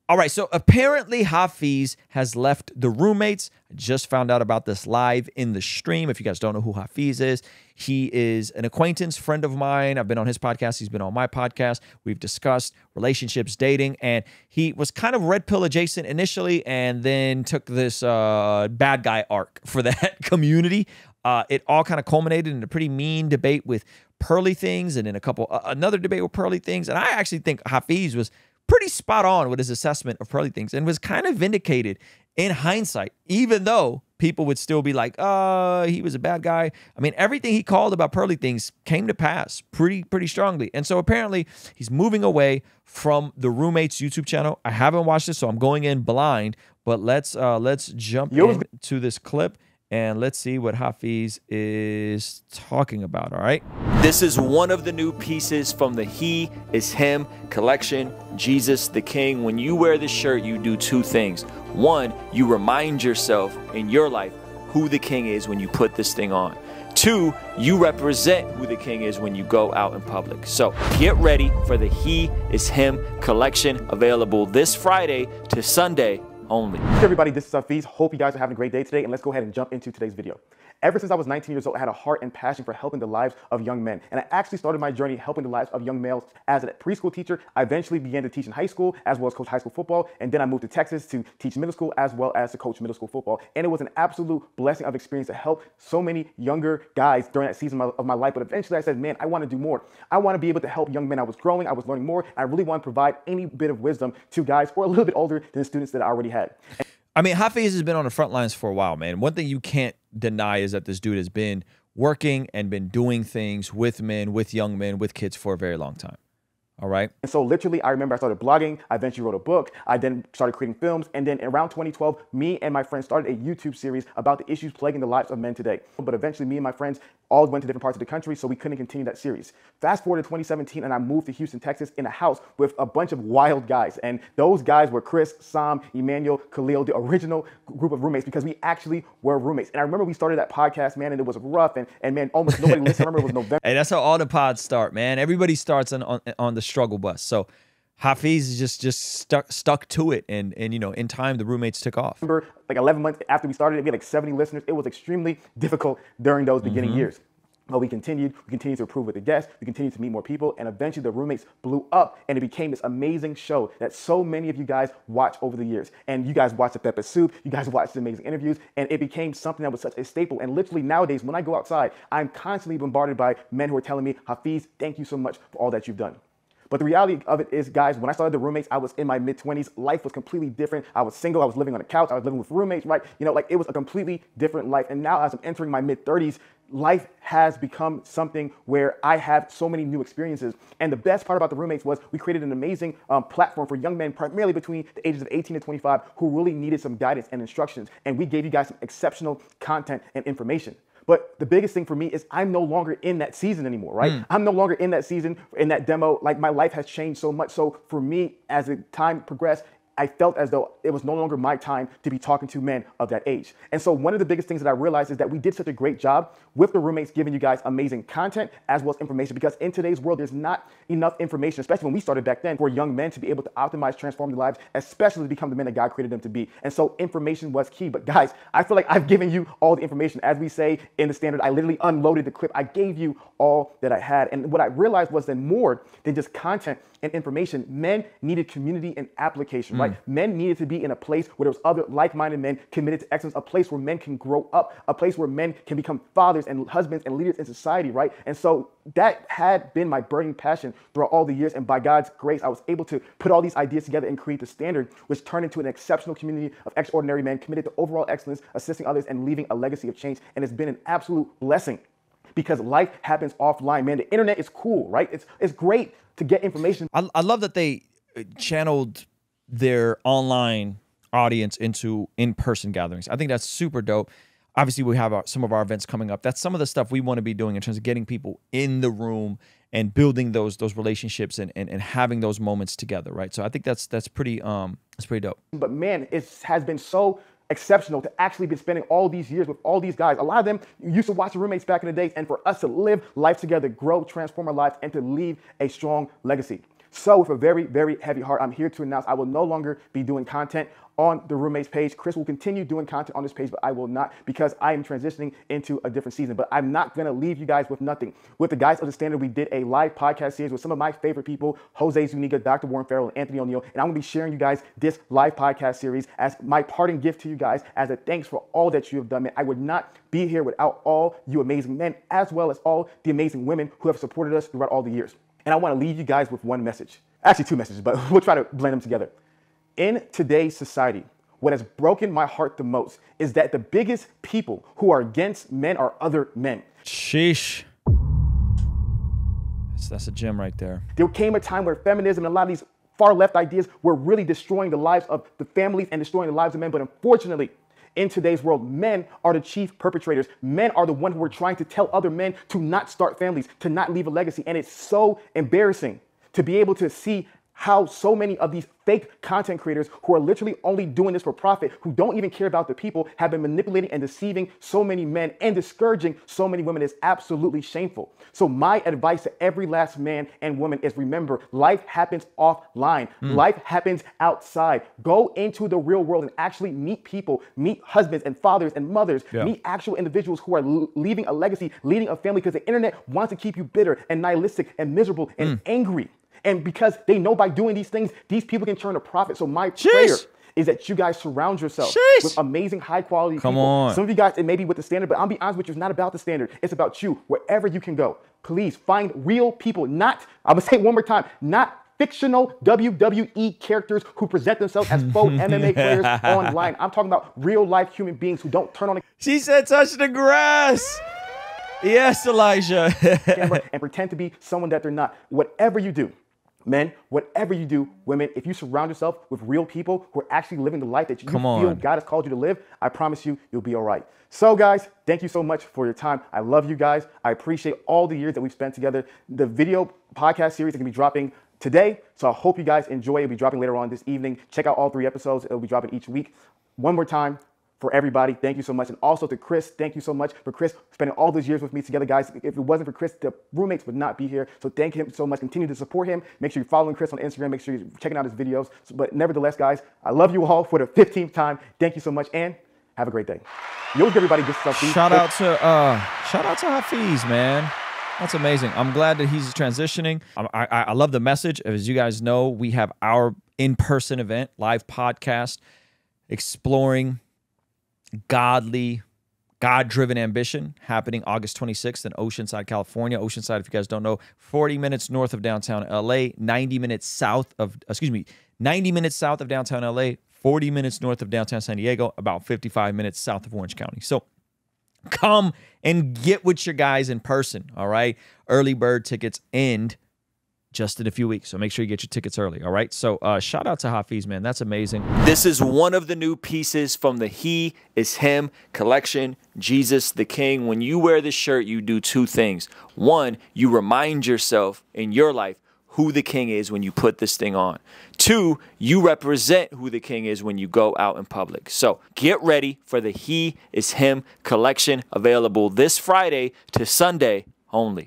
All right, so apparently Hafeez has left the roommates. I just found out about this live in the stream. If you guys don't know who Hafeez is, he is an acquaintance, friend of mine. I've been on his podcast. He's been on my podcast. We've discussed relationships, dating, and he was kind of red pill adjacent initially and then took this bad guy arc for that community. It all kind of culminated in a pretty mean debate with Pearly Things and then another debate with Pearly Things. And I actually think Hafeez was pretty spot on with his assessment of Pearly Things and was kind of vindicated in hindsight, even though people would still be like, he was a bad guy. I mean, everything he called about Pearly Things came to pass pretty strongly. And so apparently he's moving away from the Roommates YouTube channel. I haven't watched it, so I'm going in blind, but let's jump into this clip and let's see what Hafeez is talking about, all right? This is one of the new pieces from the He Is Him collection, Jesus the King. When you wear this shirt, you do two things. One, you remind yourself in your life who the King is when you put this thing on. Two, you represent who the King is when you go out in public. So get ready for the He Is Him collection, available this Friday to Sunday only. Hey everybody, this is Hafeez. Hope you guys are having a great day today, and let's go ahead and jump into today's video. Ever since I was 19 years old, I had a heart and passion for helping the lives of young men. And I actually started my journey helping the lives of young males as a preschool teacher. I eventually began to teach in high school as well as coach high school football. And then I moved to Texas to teach middle school as well as to coach middle school football. And it was an absolute blessing of experience to help so many younger guys during that season of my life. But eventually I said, man, I want to do more. I want to be able to help young men. I was growing, I was learning more. I really want to provide any bit of wisdom to guys who are a little bit older than the students that I already had. I mean, Hafeez has been on the front lines for a while, man. One thing you can't deny is that this dude has been working and been doing things with men, with young men, with kids for a very long time. All right. And so literally, I remember I started blogging. I eventually wrote a book. I then started creating films. And then around 2012, me and my friends started a YouTube series about the issues plaguing the lives of men today. But eventually, me and my friends all went to different parts of the country, so we couldn't continue that series. Fast forward to 2017, and I moved to Houston, Texas in a house with a bunch of wild guys. And those guys were Chris, Sam, Emmanuel, Khalil, the original group of roommates, because we actually were roommates. And I remember we started that podcast, man, and it was rough. And man, almost nobody listened. I remember it was November. Hey, that's how all the pods start, man. Everybody starts on the struggle bus. So Hafeez just stuck to it, and you know, in time the roommates took off. Like 11 months after we started, we had like 70 listeners. It was extremely difficult during those beginning years. But we continued to improve with the guests, we continued to meet more people, and eventually the roommates blew up, and it became this amazing show that so many of you guys watch over the years. And you guys watched the Pepper Soup, you guys watched the amazing interviews, and it became something that was such a staple. And literally nowadays, when I go outside, I'm constantly bombarded by men who are telling me, Hafeez, thank you so much for all that you've done. But the reality of it is, guys, when I started the roommates, I was in my mid-20s. Life was completely different. I was single. I was living on a couch. I was living with roommates, right? You know, like it was a completely different life. And now as I'm entering my mid-30s, life has become something where I have so many new experiences. And the best part about the roommates was we created an amazing platform for young men, primarily between the ages of 18 to 25, who really needed some guidance and instructions. And we gave you guys some exceptional content and information. But the biggest thing for me is I'm no longer in that season anymore, right? I'm no longer in that season, in that demo. Like my life has changed so much. So for me, as the time progressed, I felt as though it was no longer my time to be talking to men of that age. And so one of the biggest things that I realized is that we did such a great job with the roommates giving you guys amazing content as well as information, because in today's world, there's not enough information, especially when we started back then, for young men to be able to optimize, transform their lives, especially to become the men that God created them to be. And so information was key. But guys, I feel like I've given you all the information. As we say in the standard, I literally unloaded the clip. I gave you all that I had. And what I realized was that more than just content and information, men needed community and application, right? Men needed to be in a place where there was other like-minded men committed to excellence, a place where men can grow up, a place where men can become fathers and husbands and leaders in society, right? And so that had been my burning passion throughout all the years. And by God's grace, I was able to put all these ideas together and create the standard, which turned into an exceptional community of extraordinary men committed to overall excellence, assisting others, and leaving a legacy of change. And it's been an absolute blessing, because life happens offline, man. The internet is cool, right? It's great to get information. I love that they channeled their online audience into in-person gatherings. I think that's super dope. Obviously, we have some of our events coming up. That's some of the stuff we want to be doing in terms of getting people in the room and building those relationships and having those moments together, right? So I think that's pretty dope. But man, it has been so exceptional to actually be spending all these years with all these guys. A lot of them used to watch the roommates back in the days, and for us to live life together, grow, transform our lives, and to leave a strong legacy. So with a very, very heavy heart, I'm here to announce I will no longer be doing content on the Roommates page. Chris will continue doing content on this page, but I will not, because I am transitioning into a different season. But I'm not going to leave you guys with nothing. With the guys of the Standard, we did a live podcast series with some of my favorite people, Jose Zuniga, Dr. Warren Farrell, and Anthony O'Neill. And I'm going to be sharing you guys this live podcast series as my parting gift to you guys, as a thanks for all that you have done, man. I would not be here without all you amazing men, as well as all the amazing women who have supported us throughout all the years. And I want to leave you guys with one message. Actually, two messages, but we'll try to blend them together. In today's society, what has broken my heart the most is that the biggest people who are against men are other men. Sheesh. That's a gem right there. There came a time where feminism and a lot of these far left ideas were really destroying the lives of the families and destroying the lives of men. But unfortunately, in today's world, men are the chief perpetrators. Men are the ones who are trying to tell other men to not start families, to not leave a legacy. And it's so embarrassing to be able to see how so many of these fake content creators who are literally only doing this for profit, who don't even care about the people, have been manipulating and deceiving so many men and discouraging so many women. Is absolutely shameful. So my advice to every last man and woman is, remember, life happens offline. Life happens outside. Go into the real world and actually meet people, meet husbands and fathers and mothers, meet actual individuals who are leaving a legacy, leading a family, because the internet wants to keep you bitter and nihilistic and miserable and angry. And because they know by doing these things, these people can turn a profit. So my prayer is that you guys surround yourself with amazing, high quality people. Some of you guys, it may be with the Standard, but I'll be honest with you, it's not about the Standard. It's about you. Wherever you can go, please find real people. Not, I'm going to say it one more time, not fictional WWE characters who present themselves as faux MMA players online. I'm talking about real life human beings who don't turn on the She said touch the grass. Yes, Elijah. camera and pretend to be someone that they're not. Whatever you do, men, whatever you do, women, if you surround yourself with real people who are actually living the life that you feel God has called you to live, I promise you, you'll be all right. So guys, thank you so much for your time. I love you guys. I appreciate all the years that we've spent together. The video podcast series is going to be dropping today, so I hope you guys enjoy it. It'll be dropping later on this evening. Check out all 3 episodes. It'll be dropping each week. One more time, for everybody, thank you so much. And also to Chris, thank you so much for Chris spending all those years with me together, guys. If it wasn't for Chris, the Roommates would not be here. So thank him so much. Continue to support him. Make sure you're following Chris on Instagram. Make sure you're checking out his videos. But nevertheless, guys, I love you all for the 15th time. Thank you so much, and have a great day. You always give everybody good stuff. Shout out to Hafeez, man. That's amazing. I'm glad that he's transitioning. I love the message. As you guys know, we have our in-person event, live podcast, exploring godly, God-driven ambition, happening August 26th in Oceanside, California. Oceanside, if you guys don't know, 40 minutes north of downtown LA, 90 minutes south of downtown LA, 40 minutes north of downtown San Diego, about 55 minutes south of Orange County. So come and get with your guys in person, all right? Early bird tickets end just in a few weeks, so make sure you get your tickets early, all right? So shout out to Hafeez, man. That's amazing. This is one of the new pieces from the He Is Him collection, Jesus the King. When you wear this shirt, you do 2 things. 1, you remind yourself in your life who the King is when you put this thing on. 2, you represent who the King is when you go out in public. So get ready for the He Is Him collection, available this Friday to Sunday only.